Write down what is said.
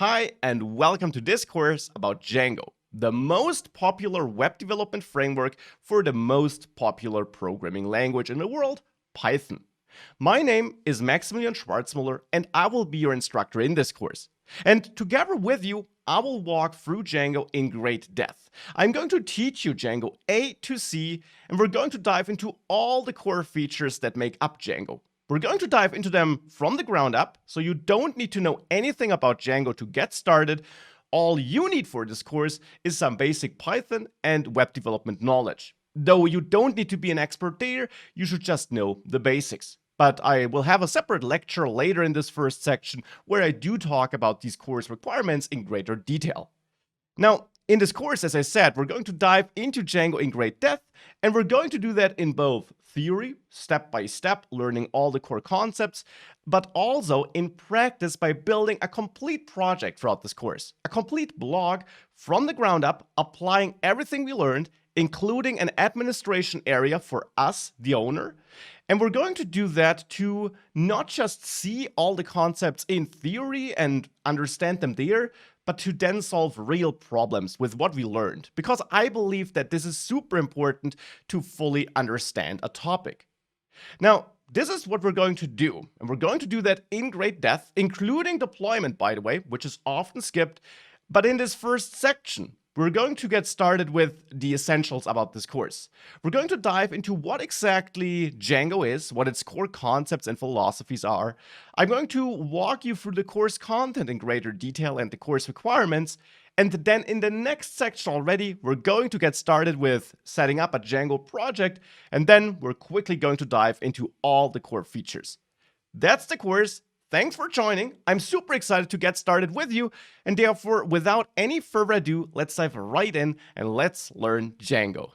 Hi, and welcome to this course about Django, the most popular web development framework for the most popular programming language in the world, Python. My name is Maximilian Schwarzmuller, and I will be your instructor in this course. And together with you, I will walk through Django in great depth. I'm going to teach you Django A to C, and we're going to dive into all the core features that make up Django. We're going to dive into them from the ground up, so you don't need to know anything about Django to get started. All you need for this course is some basic Python and web development knowledge. Though you don't need to be an expert there, you should just know the basics. But I will have a separate lecture later in this first section where I do talk about these course requirements in greater detail. Now, in this course, as I said, we're going to dive into Django in great depth, and we're going to do that in both theory, step by step, learning all the core concepts, but also in practice by building a complete project throughout this course, a complete blog from the ground up, applying everything we learned, including an administration area for us, the owner. And we're going to do that to not just see all the concepts in theory and understand them there, but to then solve real problems with what we learned. Because I believe that this is super important to fully understand a topic. Now, this is what we're going to do. And we're going to do that in great depth, including deployment, by the way, which is often skipped. But in this first section, we're going to get started with the essentials about this course. We're going to dive into what exactly Django is, what its core concepts and philosophies are. I'm going to walk you through the course content in greater detail and the course requirements. And then in the next section already, we're going to get started with setting up a Django project. And then we're quickly going to dive into all the core features. That's the course. Thanks for joining. I'm super excited to get started with you, and therefore, without any further ado, let's dive right in and let's learn Django.